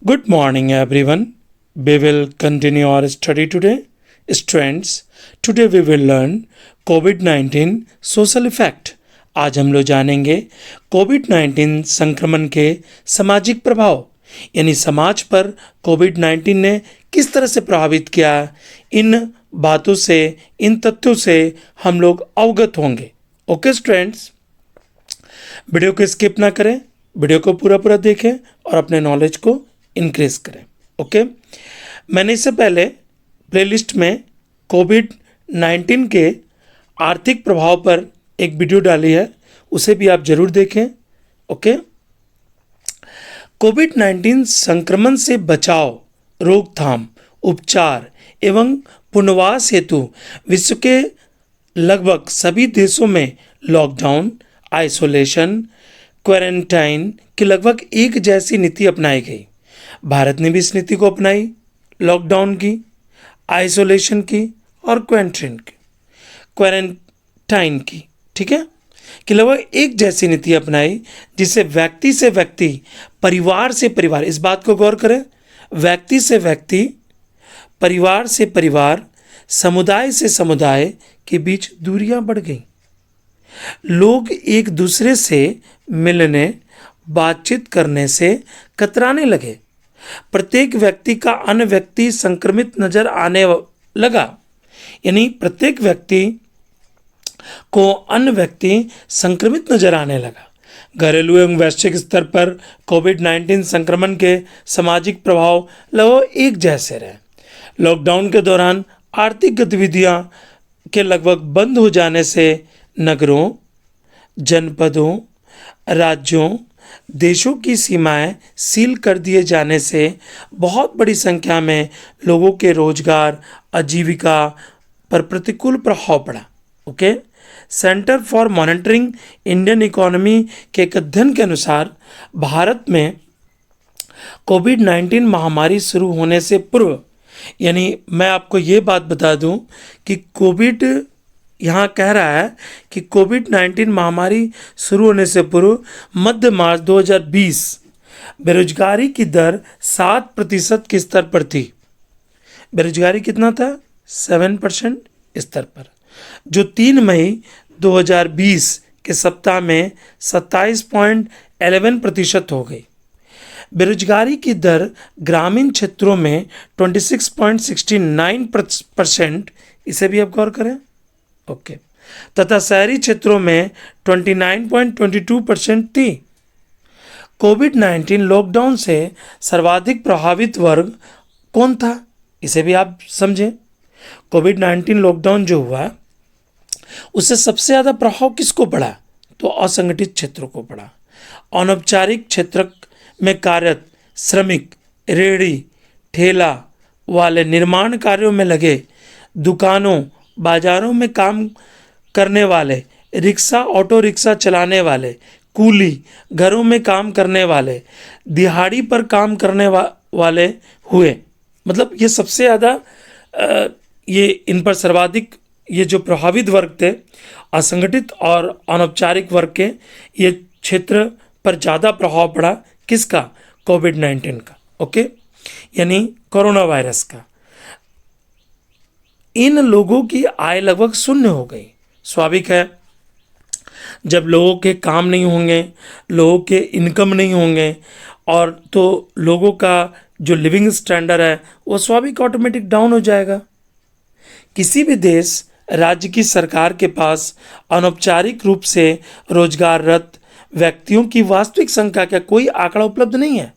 Good morning, everyone. We will continue our study today. Students, today we will learn COVID-19 social effect. आज हम लोग जानेंगे कोविड-19 संक्रमण के सामाजिक प्रभाव, यानी समाज पर कोविड-19 ने किस तरह से प्रभावित किया। इन बातों से, इन तथ्यों से हम लोग अवगत होंगे। ओके स्टूडेंट्स, वीडियो को स्किप ना करें, वीडियो को पूरा पूरा देखें और अपने नॉलेज को इंक्रीज करें। ओके, मैंने इससे पहले प्लेलिस्ट में कोविड-19 के आर्थिक प्रभाव पर एक वीडियो डाली है, उसे भी आप जरूर देखें। ओके, कोविड-19 संक्रमण से बचाव, रोकथाम, उपचार एवं पुनर्वास हेतु विश्व के लगभग सभी देशों में लॉकडाउन, आइसोलेशन, क्वारंटाइन की लगभग एक जैसी नीति अपनाई गई। भारत ने भी इस नीति को अपनाई, लॉकडाउन की, आइसोलेशन की और क्वारंटाइन की, ठीक है, कि लगभग एक जैसी नीति अपनाई, जिसे व्यक्ति से व्यक्ति, परिवार से परिवार, इस बात को गौर करें, व्यक्ति से व्यक्ति, परिवार से परिवार, समुदाय से समुदाय के बीच दूरियां बढ़ गई। लोग एक दूसरे से मिलने, बातचीत करने से कतराने लगे। प्रत्येक व्यक्ति का अन्य व्यक्ति संक्रमित नजर आने लगा, यानी प्रत्येक व्यक्ति को अन्य व्यक्ति संक्रमित नजर आने लगा। घरेलू एवं वैश्विक स्तर पर कोविड-19 संक्रमण के सामाजिक प्रभाव लगभग एक जैसे रहे। लॉकडाउन के दौरान आर्थिक गतिविधियां के लगभग बंद हो जाने से नगरों, जनपदों, राज्यों, देशों की सीमाएं सील कर दिए जाने से बहुत बड़ी संख्या में लोगों के रोजगार, आजीविका पर प्रतिकूल प्रभाव पड़ा। Okay, centre for monitoring Indian economy के एक अध्ययन के अनुसार भारत में कोविड-19 महामारी शुरू होने से पूर्व, यानी मैं आपको ये बात बता दूं कि कोविड यहाँ कह रहा है कि कोविड-19 महामारी शुरू होने से पूर्व मध्य मार्च 2020 बेरोजगारी की दर 7% के स्तर पर थी। बेरोजगारी कितना था? 7% स्तर पर, जो 3 मई 2020 के सप्ताह में 27.11% हो गई। बेरोजगारी की दर ग्रामीण क्षेत्रों में 26.69%, इसे भी आप गौर करें। ओके, तथा शहरी क्षेत्रों में 29.22% थी। कोविड-19 लॉकडाउन से सर्वाधिक प्रभावित वर्ग कौन था, इसे भी आप समझें। कोविड-19 लॉकडाउन जो हुआ, उससे सबसे ज़्यादा प्रभाव किसको पड़ा? तो असंगठित क्षेत्रों को पड़ा। अनौपचारिक क्षेत्र में कार्यरत श्रमिक, रेहड़ी, ठेला वाले, निर्माण कार्यों में लगे, दुकानों, बाजारों में काम करने वाले, रिक्शा, ऑटो रिक्शा चलाने वाले, कूली, घरों में काम करने वाले, दिहाड़ी पर काम करने वाले हुए। मतलब ये सबसे ज़्यादा ये इन पर सर्वाधिक ये जो प्रभावित वर्ग थे, असंगठित और अनौपचारिक वर्ग के, ये क्षेत्र पर ज़्यादा प्रभाव पड़ा। किसका? कोविड-19 का। ओके, यानी कोरोना वायरस का। इन लोगों की आय लगभग शून्य हो गई। स्वाभाविक है, जब लोगों के काम नहीं होंगे, लोगों के इनकम नहीं होंगे, और तो लोगों का जो लिविंग स्टैंडर्ड है वो स्वाभाविक ऑटोमेटिक डाउन हो जाएगा। किसी भी देश, राज्य की सरकार के पास अनौपचारिक रूप से रोजगाररत व्यक्तियों की वास्तविक संख्या का कोई आंकड़ा उपलब्ध नहीं है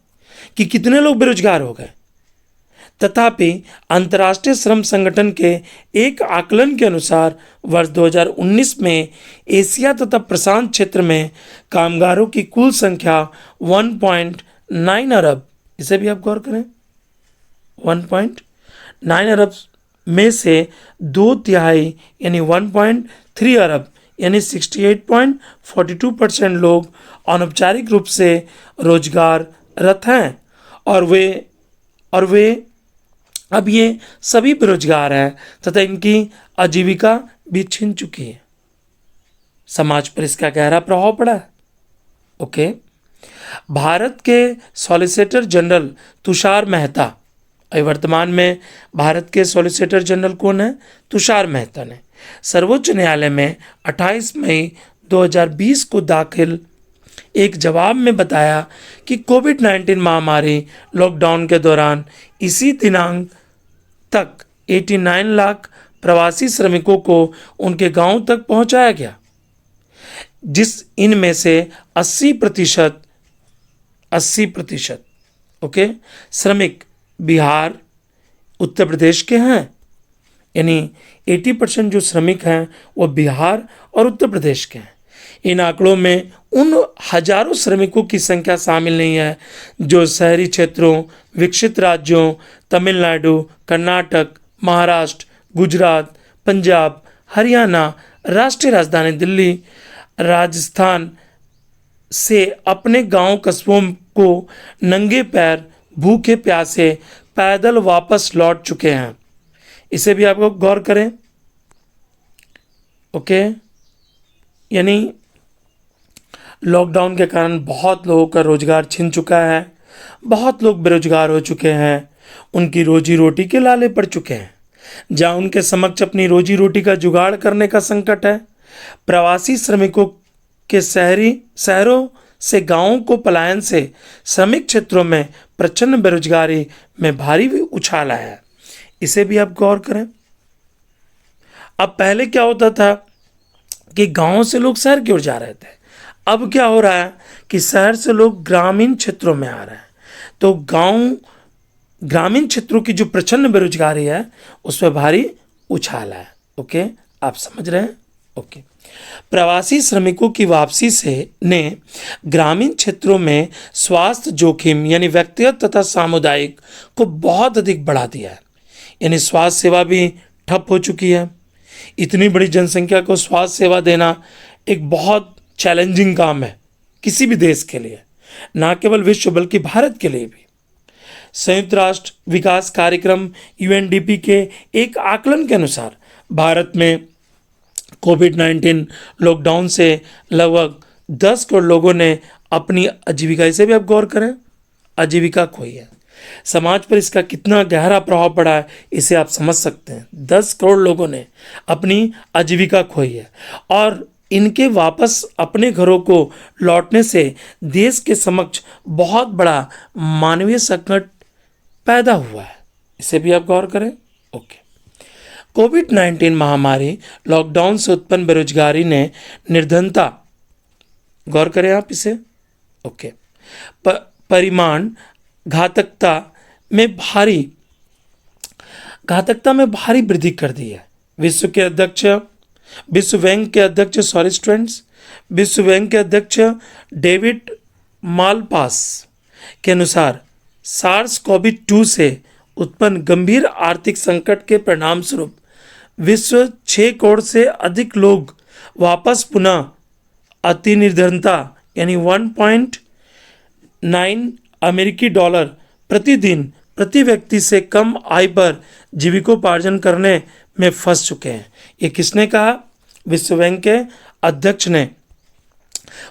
कि कितने लोग बेरोजगार हो गए। तथापि अंतर्राष्ट्रीय श्रम संगठन के एक आकलन के अनुसार वर्ष 2019 में एशिया तथा प्रशांत क्षेत्र में कामगारों की कुल संख्या 1.9 अरब, इसे भी आप गौर करें, 1.9 अरब में से 2/3 यानी 1.3 अरब यानी 68.42% लोग अनौपचारिक रूप से रोजगाररत हैं, और वे अब ये सभी बेरोजगार हैं तथा इनकी आजीविका भी छिन चुकी है। समाज पर इसका गहरा प्रभाव पड़ा है। ओके, भारत के सॉलिसिटर जनरल तुषार मेहता, अभी वर्तमान में भारत के सॉलिसिटर जनरल कौन है? तुषार मेहता ने सर्वोच्च न्यायालय में 28 मई 2020 को दाखिल एक जवाब में बताया कि कोविड-19 महामारी लॉकडाउन के दौरान इसी दिनांक तक 89 लाख प्रवासी श्रमिकों को उनके गांव तक पहुंचाया गया, जिस इनमें से 80% ओके श्रमिक बिहार उत्तर प्रदेश के हैं। यानी 80% जो श्रमिक हैं वो बिहार और उत्तर प्रदेश के हैं। इन आंकड़ों में उन हजारों श्रमिकों की संख्या शामिल नहीं है जो शहरी क्षेत्रों, विकसित राज्यों, तमिलनाडु, कर्नाटक, महाराष्ट्र, गुजरात, पंजाब, हरियाणा, राष्ट्रीय राजधानी दिल्ली, राजस्थान से अपने गांव कस्बों को नंगे पैर, भूखे प्यासे पैदल वापस लौट चुके हैं। इसे भी आपको गौर करें। ओके, यानी लॉकडाउन के कारण बहुत लोगों का रोजगार छिन चुका है, बहुत लोग बेरोजगार हो चुके हैं, उनकी रोजी रोटी के लाले पड़ चुके हैं। जहाँ उनके समक्ष अपनी रोजी रोटी का जुगाड़ करने का संकट है, प्रवासी श्रमिकों के शहरों से गांवों को पलायन से श्रमिक क्षेत्रों में प्रचंड बेरोजगारी में भारी उछाल आया है। इसे भी आप गौर करें। अब पहले क्या होता था कि गांव से लोग शहर की ओर जा रहे थे, अब क्या हो रहा है कि शहर से लोग ग्रामीण क्षेत्रों में आ रहे हैं। तो ग्रामीण क्षेत्रों की जो प्रचंड बेरोजगारी है उसमें भारी उछाल है। ओके, आप समझ रहे हैं? ओके, प्रवासी श्रमिकों की वापसी से ने ग्रामीण क्षेत्रों में स्वास्थ्य जोखिम यानी व्यक्तिगत तथा सामुदायिक को बहुत अधिक बढ़ा दिया है। यानी स्वास्थ्य सेवा भी ठप हो चुकी है। इतनी बड़ी जनसंख्या को स्वास्थ्य सेवा देना एक बहुत चैलेंजिंग काम है किसी भी देश के लिए, ना केवल विश्व बल्कि भारत के लिए भी। संयुक्त राष्ट्र विकास कार्यक्रम यूएनडीपी के एक आकलन के अनुसार भारत में कोविड-19 लॉकडाउन से लगभग 10 करोड़ लोगों ने अपनी आजीविका, इसे भी आप गौर करें, आजीविका खोई है। समाज पर इसका कितना गहरा प्रभाव पड़ा है इसे आप समझ सकते हैं। 10 करोड़ लोगों ने अपनी आजीविका खोई है और इनके वापस अपने घरों को लौटने से देश के समक्ष बहुत बड़ा मानवीय संकट पैदा हुआ है। इसे भी आप गौर करें। ओके, कोविड-19 महामारी लॉकडाउन से उत्पन्न बेरोजगारी ने निर्धनता, गौर करें आप इसे। ओके, परिमाण घातकता में भारी वृद्धि कर दी है। विश्व बैंक के अध्यक्ष डेविड मालपास के अनुसार SARS-CoV-2 से उत्पन्न गंभीर आर्थिक संकट के परिणाम स्वरूप विश्व 6 करोड़ से अधिक लोग वापस पुनः अति निर्धनता यानी 1.9 अमेरिकी डॉलर प्रतिदिन प्रति व्यक्ति से कम आय पर जीविकोपार्जन करने में फंस चुके हैं। ये किसने कहा? विश्व बैंक के अध्यक्ष ने।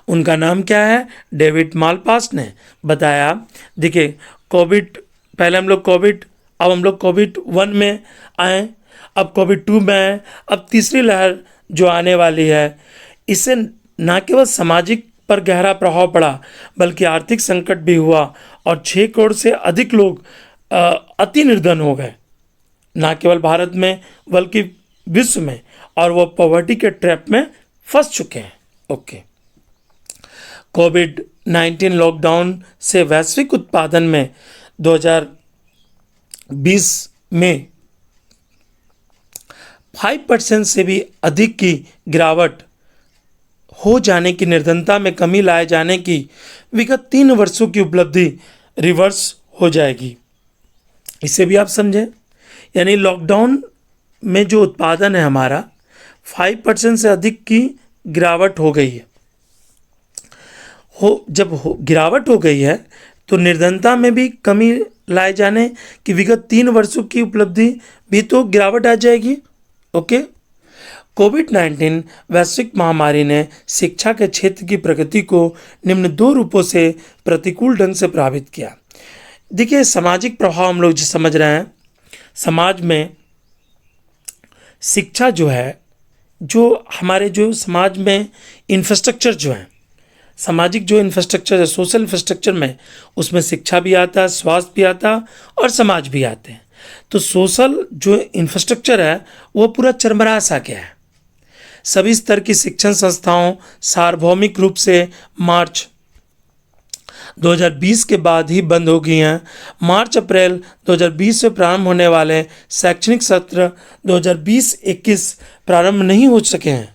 उनका नाम क्या है? डेविड मालपास ने बताया। देखिए, पहले हम लोग अब हम लोग कोविड-1 में आए, अब कोविड-2 में आए, अब तीसरी लहर जो आने वाली है, इससे न केवल सामाजिक पर गहरा प्रभाव पड़ा बल्कि आर्थिक संकट भी हुआ और 6 करोड़ से अधिक लोग अति निर्धन हो गए, न केवल भारत में बल्कि विश्व में, और वो पॉवर्टी के ट्रैप में फंस चुके हैं। ओके, कोविड-19 लॉकडाउन से वैश्विक उत्पादन में 2020 में 5% से भी अधिक की गिरावट हो जाने की, निर्धनता में कमी लाए जाने की विगत 3 वर्षों की उपलब्धि रिवर्स हो जाएगी। इसे भी आप समझें। यानी लॉकडाउन में जो उत्पादन है हमारा 5% से अधिक की गिरावट हो गई है। गिरावट हो गई है तो निर्धनता में भी कमी लाए जाने की विगत 3 वर्षों की उपलब्धि भी तो गिरावट आ जाएगी। ओके, कोविड-19 वैश्विक महामारी ने शिक्षा के क्षेत्र की प्रगति को निम्न दो रूपों से प्रतिकूल ढंग से प्रभावित किया। देखिए, सामाजिक प्रभाव हम लोग जो समझ रहे हैं, समाज में शिक्षा जो है, जो हमारे जो समाज में इंफ्रास्ट्रक्चर जो है, सामाजिक जो इंफ्रास्ट्रक्चर है, सोशल इंफ्रास्ट्रक्चर में, उसमें शिक्षा भी आता है, स्वास्थ्य भी आता है और समाज भी आते हैं। तो सोशल जो इंफ्रास्ट्रक्चर है वो पूरा चरमरा सा गया है। सभी स्तर की शिक्षण संस्थाओं सार्वभौमिक रूप से मार्च 2020 के बाद ही बंद हो गई हैं। मार्च अप्रैल 2020 से प्रारंभ होने वाले शैक्षणिक सत्र 2020-21 प्रारंभ नहीं हो सके हैं।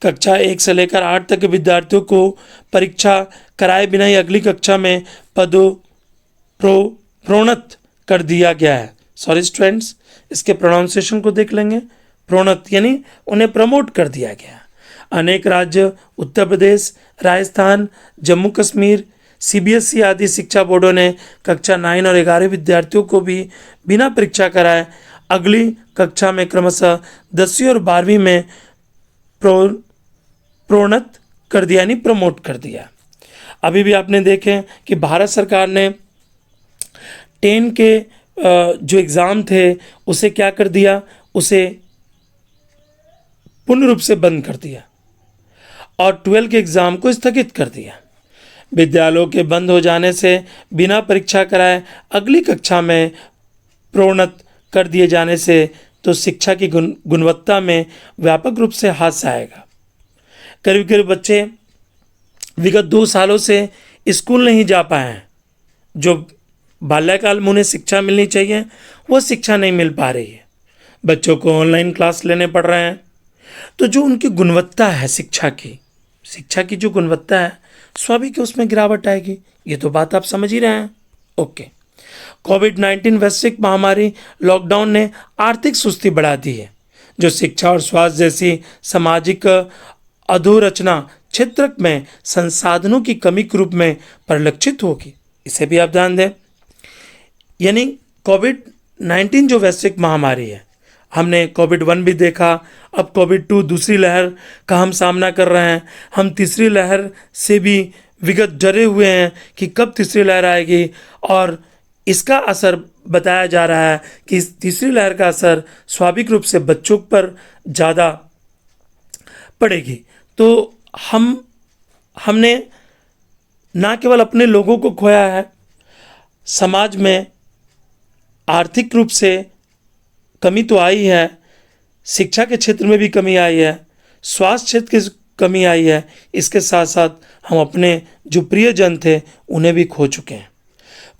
कक्षा 1 से लेकर 8 तक के विद्यार्थियों को परीक्षा कराए बिना ही अगली कक्षा में प्रोन्नत कर दिया गया है। सॉरी स्टूडेंट्स, इसके प्रोनाउंसिएशन को देख लेंगे। प्रोन्नत यानी उन्हें प्रमोट कर दिया गया। अनेक राज्य, उत्तर प्रदेश, राजस्थान, जम्मू कश्मीर, CBSE आदि शिक्षा बोर्डों ने कक्षा 9 और 11 विद्यार्थियों को भी बिना परीक्षा कराए अगली कक्षा में क्रमशः 10वीं और 12वीं में प्रोन्नत कर दिया, यानी प्रमोट कर दिया। अभी भी आपने देखें कि भारत सरकार ने 10 के जो एग्ज़ाम थे उसे क्या कर दिया, उसे पूर्ण रूप से बंद कर दिया और 12 के एग्ज़ाम को स्थगित कर दिया। विद्यालयों के बंद हो जाने से बिना परीक्षा कराए अगली कक्षा में प्रोन्नत कर दिए जाने से तो शिक्षा की गुणवत्ता में व्यापक रूप से हादसा आएगा। करीब करीब बच्चे विगत 2 सालों से स्कूल नहीं जा पाए हैं। जो बाल्यकाल में उन्हें शिक्षा मिलनी चाहिए वो शिक्षा नहीं मिल पा रही है। बच्चों को ऑनलाइन क्लास लेने पड़ रहे हैं। तो जो उनकी गुणवत्ता है शिक्षा की जो गुणवत्ता है, स्वाभाविक उसमें गिरावट आएगी। ये तो बात आप समझ ही रहे हैं। ओके, कोविड-19 वैश्विक महामारी लॉकडाउन ने आर्थिक सुस्ती बढ़ा दी है, जो शिक्षा और स्वास्थ्य जैसी सामाजिक अधोरचना क्षेत्र में संसाधनों की कमी के रूप में परिलक्षित होगी। इसे भी आप ध्यान दें। यानी कोविड-19 जो वैश्विक महामारी है, हमने कोविड-1 भी देखा, अब कोविड-2 दूसरी लहर का हम सामना कर रहे हैं। हम तीसरी लहर से भी विगत डरे हुए हैं कि कब तीसरी लहर आएगी, और इसका असर बताया जा रहा है कि इस तीसरी लहर का असर स्वाभाविक रूप से बच्चों पर ज़्यादा पड़ेगी। तो हमने ना केवल अपने लोगों को खोया है, समाज में आर्थिक रूप से कमी तो आई है, शिक्षा के क्षेत्र में भी कमी आई है, स्वास्थ्य क्षेत्र की कमी आई है। इसके साथ साथ हम अपने जो प्रियजन थे उन्हें भी खो चुके हैं।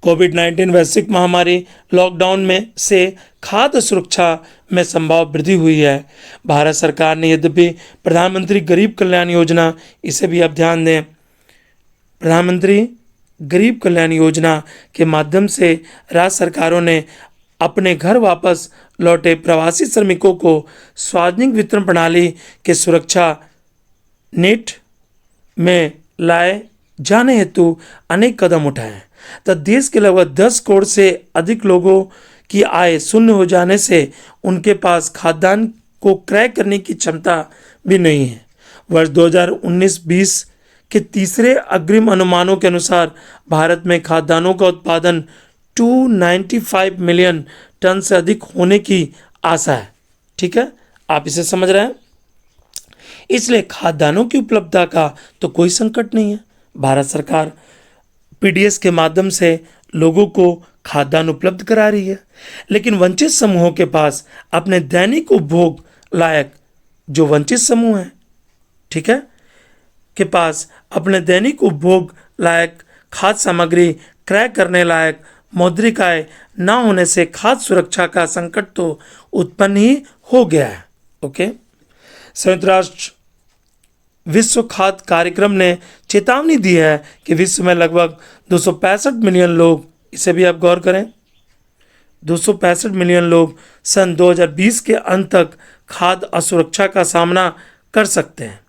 कोविड-19 वैश्विक महामारी लॉकडाउन में से खाद्य सुरक्षा में संभाव वृद्धि हुई है। भारत सरकार ने यद्यपि प्रधानमंत्री गरीब कल्याण योजना, इसे भी आप ध्यान दें, प्रधानमंत्री गरीब कल्याण योजना के माध्यम से राज्य सरकारों ने अपने घर वापस लौटे प्रवासी श्रमिकों को सार्वजनिक वितरण प्रणाली के सुरक्षा नेट में लाए जाने हेतु अनेक कदम उठाए हैं। तो देश के लगभग 10 करोड़ से अधिक लोगों की आय शून्य हो जाने से उनके पास खाद्यान्न को क्रय करने की क्षमता भी नहीं है। वर्ष 2019-20 के तीसरे अग्रिम अनुमानों के अनुसार भारत में खाद्यान्नों का उत्पादन 295 मिलियन टन से अधिक होने की आशा है। ठीक है, आप इसे समझ रहे हैं। इसलिए खाद्यान्नों की उपलब्धता का तो कोई संकट नहीं है। भारत सरकार PDS के माध्यम से लोगों को खाद्यान्न उपलब्ध करा रही है। लेकिन वंचित समूहों के पास अपने दैनिक उपभोग लायक, जो वंचित समूह है, ठीक है, के पास अपने दैनिक उपभोग लायक खाद्य सामग्री क्रय करने लायक मौद्रिक आय न होने से खाद्य सुरक्षा का संकट तो उत्पन्न ही हो गया है। ओके, संयुक्त राष्ट्र विश्व खाद्य कार्यक्रम ने चेतावनी दी है कि विश्व में लगभग 265 मिलियन लोग, इसे भी आप गौर करें, 265 मिलियन लोग सन 2020 के अंत तक खाद्य असुरक्षा का सामना कर सकते हैं।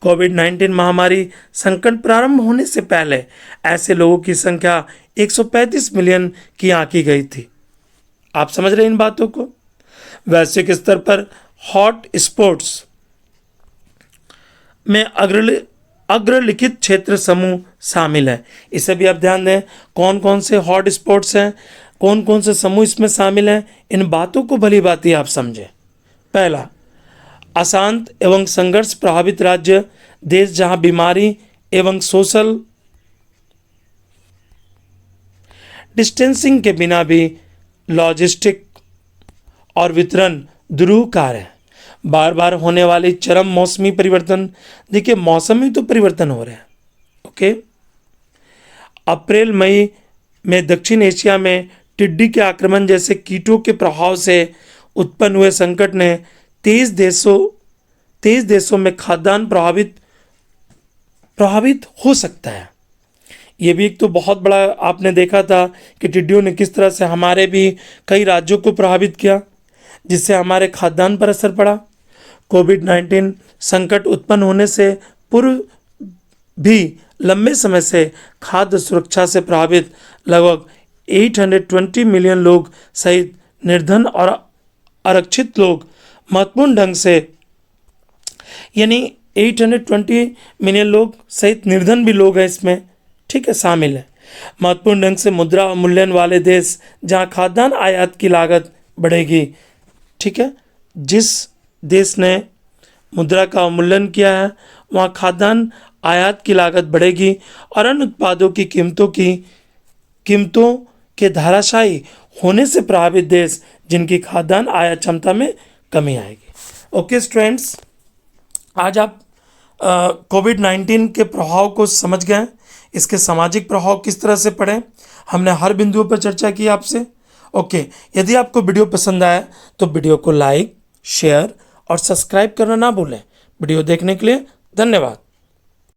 कोविड-19 महामारी संकट प्रारंभ होने से पहले ऐसे लोगों की संख्या 135 मिलियन की आंकी गई थी। आप समझ रहे हैं इन बातों को। वैश्विक स्तर पर हॉट स्पॉट्स में अग्रलिखित क्षेत्र समूह शामिल है। इसे भी आप ध्यान दें, कौन कौन से हॉट स्पॉट्स हैं, कौन कौन से समूह इसमें शामिल हैं, इन बातों को भली भांति आप समझें। पहला, अशांत एवं संघर्ष प्रभावित राज्य, देश जहां बीमारी एवं सोशल डिस्टेंसिंग के बिना भी लॉजिस्टिक और वितरण दुरूह कार्य है। बार बार होने वाली चरम मौसमी परिवर्तन, देखिए मौसम में तो परिवर्तन हो रहे हैं। ओके, अप्रैल मई में दक्षिण एशिया में टिड्डी के आक्रमण जैसे कीटों के प्रभाव से उत्पन्न हुए संकट ने 23 देशों में खाद्यान्न प्रभावित हो सकता है। ये भी एक तो बहुत बड़ा आपने देखा था कि टिड्डियों ने किस तरह से हमारे भी कई राज्यों को प्रभावित किया, जिससे हमारे खाद्यान्न पर असर पड़ा। कोविड-19 संकट उत्पन्न होने से पूर्व भी लंबे समय से खाद्य सुरक्षा से प्रभावित लगभग 820 मिलियन लोग सहित निर्धन और आरक्षित लोग महत्वपूर्ण ढंग से, यानी 820 मिलियन लोग सहित निर्धन भी लोग हैं इसमें, ठीक है, शामिल है। महत्वपूर्ण ढंग से मुद्रा अवमूल्यन वाले देश जहां खाद्यान्न आयात की लागत बढ़ेगी, ठीक है, जिस देश ने मुद्रा का अवमूल्यन किया है वहां खाद्यान्न आयात की लागत बढ़ेगी और अन्य उत्पादों की कीमतों के धाराशायी होने से प्रभावित देश जिनकी खाद्यान्न आयात क्षमता में कमी आएगी। ओके स्टूडेंट्स, आज आप कोविड-19 के प्रभाव को समझ गए, इसके सामाजिक प्रभाव किस तरह से पड़े, हमने हर बिंदुओं पर चर्चा की आपसे। ओके, यदि आपको वीडियो पसंद आया तो वीडियो को लाइक, शेयर और सब्सक्राइब करना ना भूलें। वीडियो देखने के लिए धन्यवाद।